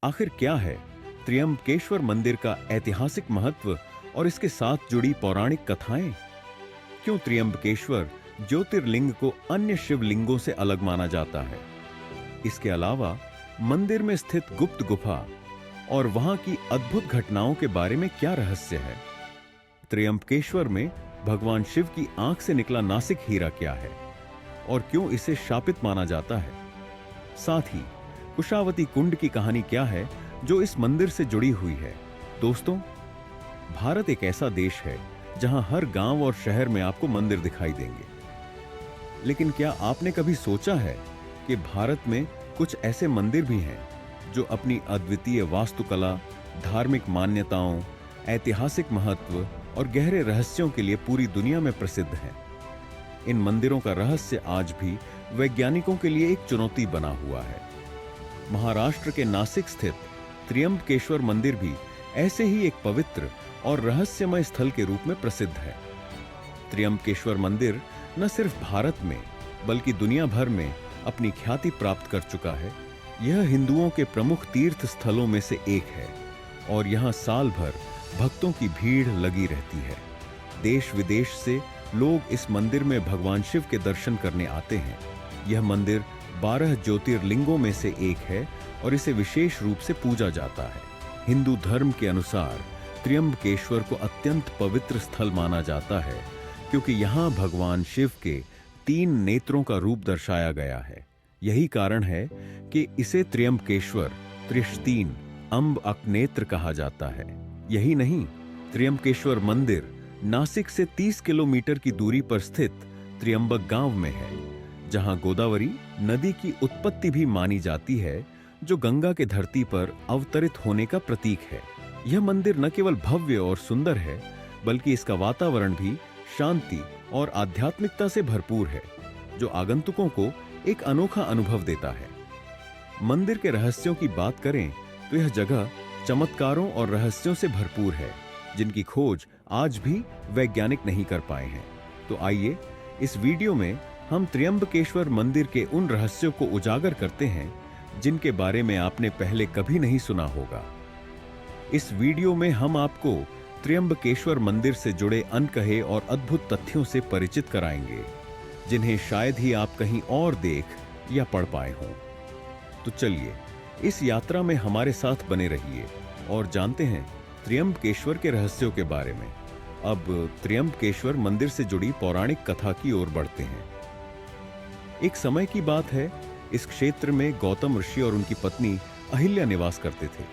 आखिर क्या है त्र्यंबकेश्वर मंदिर का ऐतिहासिक महत्व और इसके साथ जुड़ी पौराणिक कथाएं? क्यों त्र्यंबकेश्वर ज्योतिर्लिंग को अन्य शिवलिंगों से अलग माना जाता है? इसके अलावा मंदिर में स्थित गुप्त गुफा और वहां की अद्भुत घटनाओं के बारे में क्या रहस्य है? त्र्यंबकेश्वर में भगवान शिव की आंख से निकला नासिक हीरा क्या है और क्यों इसे शापित माना जाता है? साथ ही कुशावती कुंड की कहानी क्या है जो इस मंदिर से जुड़ी हुई है? दोस्तों, भारत एक ऐसा देश है जहां हर गांव और शहर में आपको मंदिर दिखाई देंगे। लेकिन क्या आपने कभी सोचा है कि भारत में कुछ ऐसे मंदिर भी हैं जो अपनी अद्वितीय वास्तुकला, धार्मिक मान्यताओं, ऐतिहासिक महत्व और गहरे रहस्यों के लिए पूरी दुनिया में प्रसिद्ध हैं? इन मंदिरों का रहस्य आज भी वैज्ञानिकों के लिए एक चुनौती बना हुआ है। महाराष्ट्र के नासिक स्थित त्र्यंबकेश्वर मंदिर भी ऐसे ही एक पवित्र और रहस्यमय स्थल के रूप में प्रसिद्ध है। त्र्यंबकेश्वर मंदिर न सिर्फ भारत में बल्कि दुनिया भर में अपनी ख्याति प्राप्त कर चुका है। यह हिंदुओं के प्रमुख तीर्थ स्थलों में से एक है और यहाँ साल भर भक्तों की भीड़ लगी रहती है। देश विदेश से लोग इस मंदिर में भगवान शिव के दर्शन करने आते हैं। यह मंदिर 12 ज्योतिर्लिंगों में से एक है और इसे विशेष रूप से पूजा जाता है। हिंदू धर्म के अनुसार त्र्यंबकेश्वर को अत्यंत पवित्र स्थल माना जाता है क्योंकि यहाँ भगवान शिव के 3 नेत्रों का रूप दर्शाया गया है। यही कारण है कि इसे त्र्यंबकेश्वर, त्रिशतीन, अम्ब अकनेत्र कहा जाता है। यही नहीं, त्र्यंबकेश्वर मंदिर नासिक से 30 किलोमीटर की दूरी पर स्थित त्र्यंबक गांव में है, जहां गोदावरी नदी की उत्पत्ति भी मानी जाती है, जो गंगा के धरती पर अवतरित होने का प्रतीक है। यह मंदिर न केवल भव्य और सुंदर है, बल्कि इसका वातावरण भी शांति और आध्यात्मिकता से भरपूर है, जो आगंतुकों को एक अनोखा अनुभव देता है। मंदिर के रहस्यों की बात करें तो यह जगह चमत्कारों और रहस्यों से भरपूर है, जिनकी खोज आज भी वैज्ञानिक नहीं कर पाए हैं। तो आइए इस वीडियो में हम त्र्यंबकेश्वर मंदिर के उन रहस्यों को उजागर करते हैं जिनके बारे में आपने पहले कभी नहीं सुना होगा। इस वीडियो में हम आपको त्र्यंबकेश्वर मंदिर से जुड़े अनकहे और अद्भुत तथ्यों से परिचित कराएंगे, जिन्हें शायद ही आप कहीं और देख या पढ़ पाए हों। तो चलिए इस यात्रा में हमारे साथ बने रहिए और जानते हैं त्र्यंबकेश्वर के रहस्यों के बारे में। अब त्र्यंबकेश्वर मंदिर से जुड़ी पौराणिक कथा की ओर बढ़ते हैं। एक समय की बात है, इस क्षेत्र में गौतम ऋषि और उनकी पत्नी अहिल्या निवास करते थे।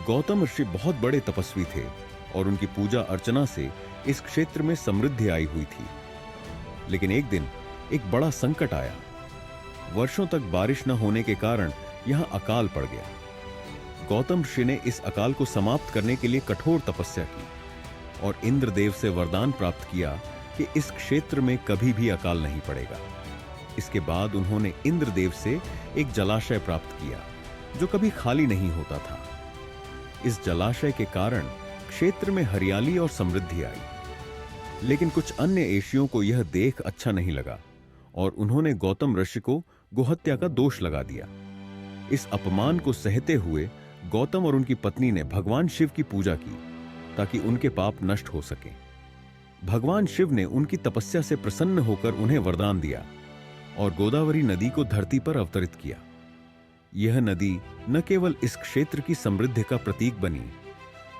गौतम ऋषि बहुत बड़े तपस्वी थे और उनकी पूजा अर्चना से इस क्षेत्र में समृद्धि आई हुई थी। लेकिन एक दिन एक बड़ा संकट आया। वर्षों तक बारिश न होने के कारण यहां अकाल पड़ गया। गौतम ऋषि ने इस अकाल को समाप्त करने के लिए कठोर तपस्या की और इंद्रदेव से वरदान प्राप्त किया कि इस क्षेत्र में कभी भी अकाल नहीं पड़ेगा। इसके बाद उन्होंने इंद्रदेव से एक जलाशय प्राप्त किया जो कभी खाली नहीं होता था। इस जलाशय के कारण क्षेत्र में हरियाली और समृद्धि आई। लेकिन कुछ अन्य एशियों को यह देख अच्छा नहीं लगा और उन्होंने गौतम ऋषि को गोहत्या का दोष लगा दिया। इस अपमान को सहते हुए गौतम और उनकी पत्नी ने भगवान शिव की पूजा की ताकि उनके पाप नष्ट हो सके। भगवान शिव ने उनकी तपस्या से प्रसन्न होकर उन्हें वरदान दिया और गोदावरी नदी को धरती पर अवतरित किया। यह नदी न केवल इस क्षेत्र की समृद्धि का प्रतीक बनी,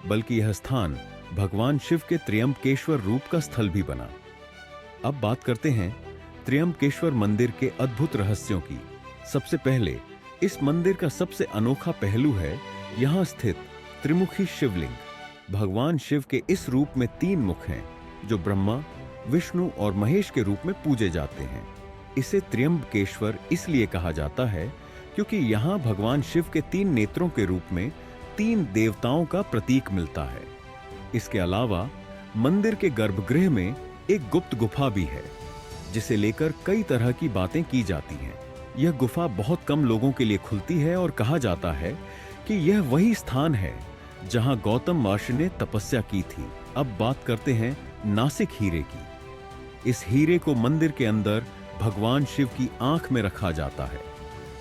बल्कि यह स्थान भगवान शिव के त्र्यंबकेश्वर रूप का स्थल भी बना। अब बात करते हैं त्र्यंबकेश्वर मंदिर के अद्भुत रहस्यों की। सबसे पहले इस मंदिर का सबसे अनोखा पहलू है यहां स्थित त्रिमुखी शिवलिंग। भगवान शिव के इस रूप में 3 मुख हैं, जो ब्रह्मा, विष्णु और महेश के रूप में पूजे जाते हैं। इसे त्र्यंबकेश्वर इसलिए कहा जाता है क्योंकि यहां भगवान शिव के 3 नेत्रों के रूप में 3 देवताओं का प्रतीक मिलता है। इसके अलावा मंदिर के गर्भगृह में एक गुप्त गुफा भी है, जिसे लेकर कई तरह की बातें की जाती हैं। यह गुफा बहुत कम लोगों के लिए खुलती है और कहा जाता है कि यह वही स्थान है जहां गौतम महर्षि ने तपस्या की थी। अब बात करते हैं नासिक हीरे की। इस हीरे को मंदिर के अंदर भगवान शिव की आंख में रखा जाता है।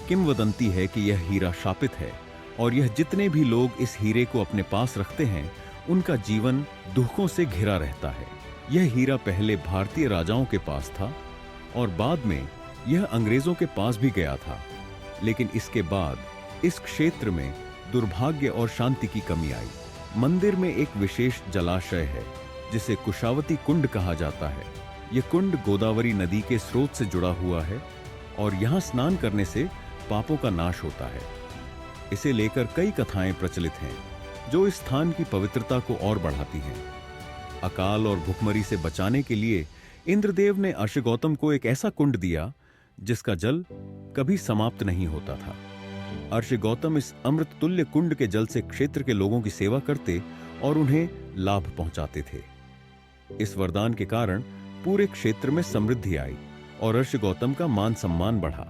किंवदंती है कि यह हीरा शापित है और यह जितने भी लोग इस हीरे को अपने पास रखते हैं उनका जीवन दुखों से घिरा रहता है। यह हीरा पहले भारतीय राजाओं के पास था और बाद में यह अंग्रेजों के पास भी गया था, लेकिन इसके बाद इस क्षेत्र में दुर्भाग्य और शांति की कमी आई। मंदिर में एक विशेष जलाशय है जिसे कुशावती कुंड कहा जाता है। यह कुंड गोदावरी नदी के स्रोत से जुड़ा हुआ है और यहां स्नान करने से पापों का नाश होता है। इसे लेकर कई कथाएं प्रचलित हैं जो इस स्थान की पवित्रता को और बढ़ाती हैं। अकाल और भुखमरी से बचाने के लिए इंद्रदेव ने अर्षगौतम को एक ऐसा कुंड दिया जिसका जल कभी समाप्त नहीं होता था। अर्षगौतम इस अमृत तुल्य कुंड के जल से क्षेत्र के लोगों की सेवा करते और उन्हें लाभ पहुंचाते थे। इस वरदान के कारण पूरे क्षेत्र में समृद्धि आई और अर्षगौतम का मान सम्मान बढ़ा।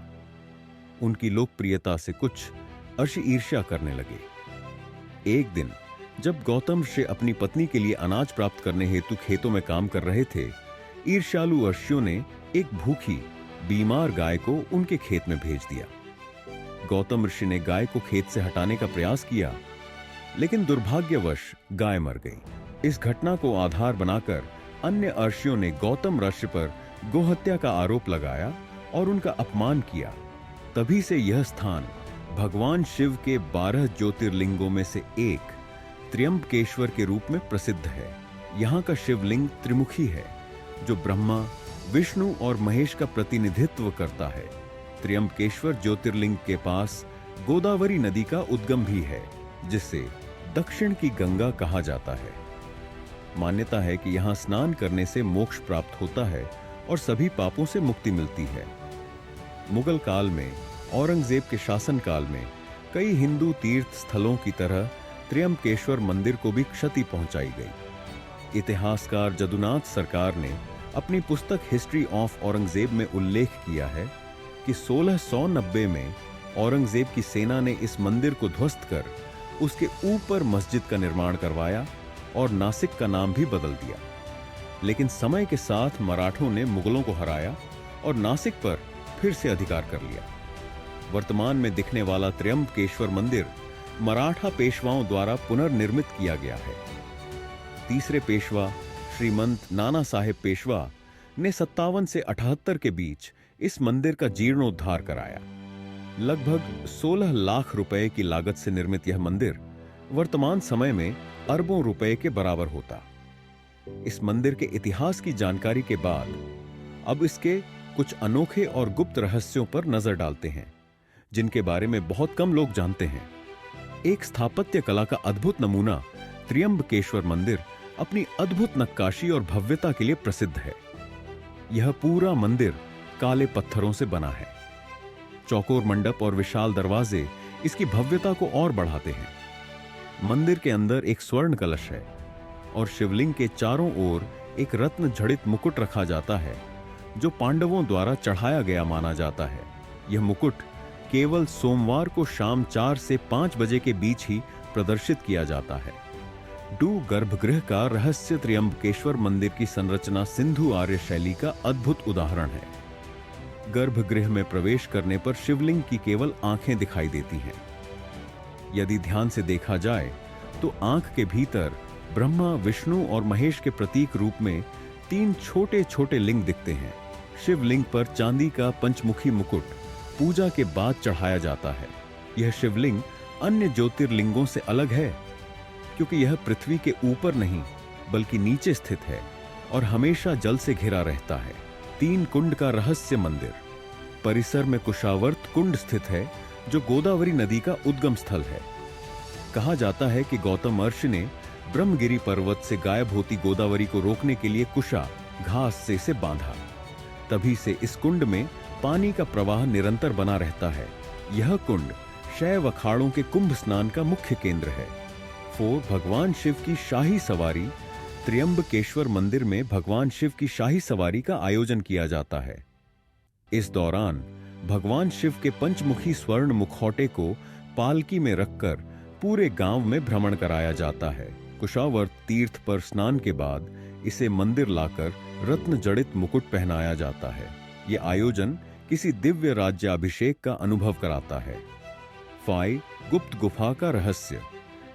उनकी लोकप्रियता से कुछ अर्षि ईर्ष्या करने लगे। एक दिन जब गौतम ऋषि अपनी पत्नी के लिए अनाज प्राप्त करने हेतु खेतों में काम कर रहे थे, ईर्ष्यालु अर्षियों ने एक भूखी बीमार गाय को उनके खेत में भेज दिया। गौतम ऋषि ने गाय को खेत से हटाने का प्रयास किया, लेकिन दुर्भाग्यवश गाय मर गई। इस घटना को आधार बनाकर अन्य अर्षियों ने गौतम ऋषि पर गोहत्या का आरोप लगाया और उनका अपमान किया। तभी से यह स्थान भगवान शिव के 12 ज्योतिर्लिंगों में से एक त्र्यंबकेश्वर के रूप में प्रसिद्ध है। यहाँ का शिवलिंग त्रिमुखी है जो ब्रह्मा, विष्णु और महेश का प्रतिनिधित्व करता है। त्र्यंबकेश्वर ज्योतिर्लिंग के पास गोदावरी नदी का उद्गम भी है जिसे दक्षिण की गंगा कहा जाता है। मान्यता है कि यहाँ स्नान करने से मोक्ष प्राप्त होता है और सभी पापों से मुक्ति मिलती है। मुगल काल में औरंगजेब के शासनकाल में कई हिंदू तीर्थ स्थलों की तरह त्र्यंबकेश्वर मंदिर को भी क्षति पहुंचाई गई। इतिहासकार जदुनाथ सरकार ने अपनी पुस्तक हिस्ट्री ऑफ औरंगजेब में उल्लेख किया है कि 1690 में औरंगजेब की सेना ने इस मंदिर को ध्वस्त कर उसके ऊपर मस्जिद का निर्माण करवाया और नासिक का नाम भी बदल दिया। लेकिन समय के साथ मराठों ने मुगलों को हराया और नासिक पर फिर से अधिकार कर लिया। वर्तमान में दिखने वाला त्र्यंबकेश्वर मंदिर मराठा पेशवाओं द्वारा पुनर्निर्मित किया गया है। तीसरे पेशवा श्रीमंत नाना साहेब पेशवा ने 57 से 78 के बीच इस मंदिर का जीर्णोद्धार कराया। लगभग 16 लाख रुपए की लागत से निर्मित यह मंदिर वर्तमान समय में अरबों रुपए के बराबर होता। इस मंदिर के इतिहास की जानकारी के बाद अब इसके कुछ अनोखे और गुप्त रहस्यों पर नजर डालते हैं जिनके बारे में बहुत कम लोग जानते हैं। एक स्थापत्य कला का अद्भुत नमूना त्र्यंबकेश्वर मंदिर अपनी अद्भुत नक्काशी और भव्यता के लिए प्रसिद्ध है। यह पूरा मंदिर काले पत्थरों से बना है। चौकोर मंडप और विशाल दरवाजे इसकी भव्यता को और बढ़ाते हैं। मंदिर के अंदर एक स्वर्ण कलश है और शिवलिंग के चारों ओर एक रत्न जड़ित मुकुट रखा जाता है जो पांडवों द्वारा चढ़ाया गया माना जाता है। यह मुकुट केवल सोमवार को शाम 4 से 5 बजे के बीच ही प्रदर्शित किया जाता है। डू गर्भगृह का रहस्य त्र्यंबकेश्वर मंदिर की संरचना सिंधु आर्य शैली का अद्भुत उदाहरण है। गर्भगृह में प्रवेश करने पर शिवलिंग की केवल आंखें दिखाई देती हैं। यदि ध्यान से देखा जाए तो आंख के भीतर ब्रह्मा, विष्णु और महेश के प्रतीक रूप में 3 छोटे छोटे लिंग दिखते हैं। शिवलिंग पर चांदी का पंचमुखी मुकुट पूजा के बाद चढ़ाया जाता है। यह शिवलिंग अन्य ज्योतिर्लिंगों से अलग है क्योंकि यह पृथ्वी के ऊपर नहीं बल्कि नीचे स्थित है और हमेशा जल से घिरा रहता है। 3 कुंड का रहस्य मंदिर परिसर में कुशावर्त कुंड स्थित है जो गोदावरी नदी का उद्गम स्थल है। कहा जाता है कि गौतम महर्षि ने ब्रह्मगिरी पर्वत से गायब होती गोदावरी को रोकने के लिए कुशा घास से इसे बांधा। तभी से इस कुंड में पानी का प्रवाह निरंतर बना रहता है। यह कुंड शैव अखाड़ों के कुंभ स्नान का मुख्य केंद्र है। 4 भगवान शिव की शाही सवारी त्र्यंबकेश्वर मंदिर में भगवान शिव की शाही सवारी का आयोजन किया जाता है। इस दौरान भगवान शिव के पंचमुखी स्वर्ण मुखौटे को पालकी में रखकर पूरे गांव में भ्रमण कराया जाता है। कुशावर्त तीर्थ पर स्नान के बाद इसे मंदिर लाकर रत्न जड़ित मुकुट पहनाया जाता है। यह आयोजन किसी दिव्य राज्याभिषेक का अनुभव कराता है। फाई गुप्त गुफा का रहस्य।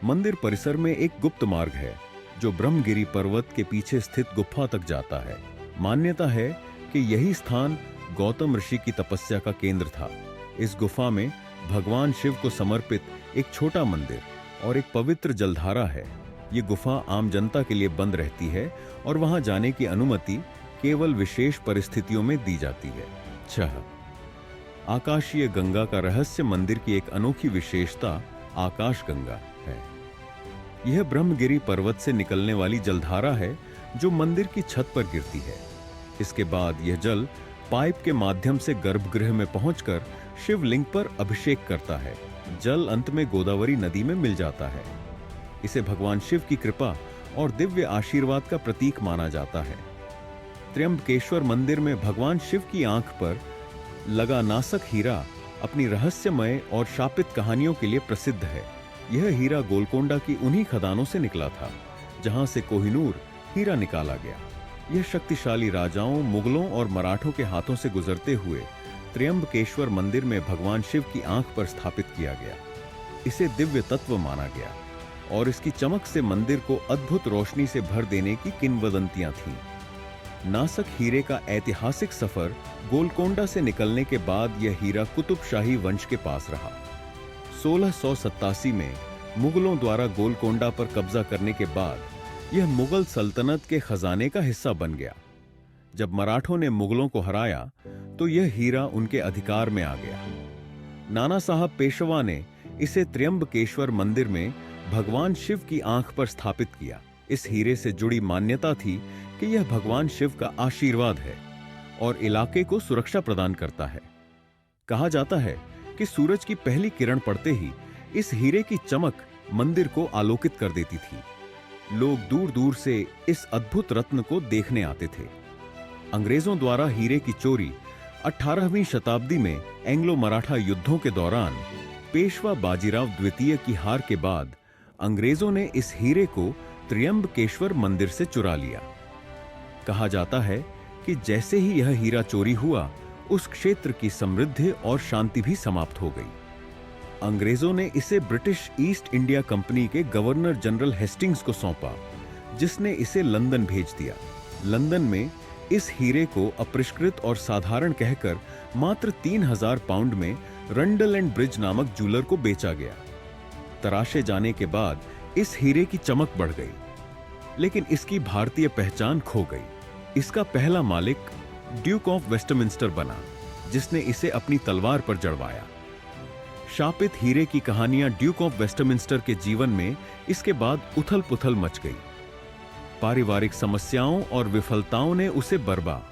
मंदिर परिसर में एक गुप्त मार्ग है जो ब्रह्मगिरी पर्वत के पीछे स्थित गुफा तक जाता है। मान्यता है कि यही स्थान गौतम ऋषि की तपस्या का केंद्र था। इस गुफा में भगवान शिव को समर्पित एक छोटा मंदिर और एक पवित्र जलधारा है। ये गुफा आम जनता के लिए बंद रहती है और वहां जाने की अनुमति केवल विशेष परिस्थितियों में दी जाती है। 6. आकाशीय गंगा का रहस्य। मंदिर की एक अनोखी विशेषता आकाश गंगा है। यह ब्रह्मगिरी पर्वत से निकलने वाली जलधारा है जो मंदिर की छत पर गिरती है। इसके बाद यह जल पाइप के माध्यम से गर्भगृह में पहुंचकर शिवलिंग पर अभिषेक करता है। जल अंत में गोदावरी नदी में मिल जाता है। इसे भगवान शिव की कृपा और दिव्य आशीर्वाद का प्रतीक माना जाता है। त्र्यंबकेश्वर मंदिर में भगवान शिव की आंख पर लगा नासक हीरा अपनी रहस्यमय और शापित कहानियों के लिए प्रसिद्ध है। यह हीरा गोलकोंडा की उन्हीं खदानों से निकला था जहां से कोहिनूर हीरा निकाला गया। यह शक्तिशाली राजाओं, मुगलों और मराठों के हाथों से गुजरते हुए त्र्यंबकेश्वर मंदिर में भगवान शिव की आंख पर स्थापित किया गया। इसे दिव्य तत्व माना गया और इसकी चमक से मंदिर को अद्भुत रोशनी से भर देने की किंवदंतियां थीं। नासक हीरे का ऐतिहासिक सफर। गोलकोंडा से निकलने के बाद यह हीरा कुतुब शाही वंश के पास रहा। 1687 में मुगलों द्वारा गोलकोंडा पर कब्जा करने के बाद यह मुगल सल्तनत के खजाने का हिस्सा बन गया। जब मराठों ने मुगलों को हराया तो यह हीरा उनके अधिकार में आ गया। नाना साहब पेशवा ने इसे त्र्यंबकेश्वर मंदिर में भगवान शिव की आंख पर स्थापित किया। इस हीरे से जुड़ी मान्यता थी कि यह भगवान शिव का आशीर्वाद है और इलाके को सुरक्षा प्रदान करता है। कहा जाता है कि सूरज की पहली किरण पड़ते ही इस हीरे की चमक मंदिर को आलोकित कर देती थी। लोग दूर दूर से इस अद्भुत रत्न को देखने आते थे। अंग्रेजों द्वारा हीरे की चोरी 18वीं शताब्दी में एंग्लो मराठा युद्धों के दौरान पेशवा बाजीराव द्वितीय की हार के बाद अंग्रेजों ने इस हीरे को त्र्यंबकेश्वर मंदिर से चुरा लिया। कहा जाता है कि जैसे ही यह हीरा चोरी हुआ, उस क्षेत्र की समृद्धि और शांति भी समाप्त हो गई। अंग्रेजों ने इसे ब्रिटिश ईस्ट इंडिया कंपनी के गवर्नर जनरल हेस्टिंग्स को सौंपा, जिसने इसे लंदन भेज दिया। लंदन में इस हीरे को अपरिष्कृत और साधारण कहकर मात्र 3000 पाउंड में रंडल एंड ब्रिज नामक जूलर को बेचा गया। तराशे जाने के बाद इस हीरे की चमक बढ़ गई, लेकिन इसकी भारतीय पहचान खो गई। इसका पहला मालिक ड्यूक ऑफ वेस्टमिंस्टर बना, जिसने इसे अपनी तलवार पर जड़वाया। शापित हीरे की कहानियां ड्यूक ऑफ वेस्टमिंस्टर के जीवन में इसके बाद उथल पुथल मच गई। पारिवारिक समस्याओं और विफलताओं ने उसे बर्बाद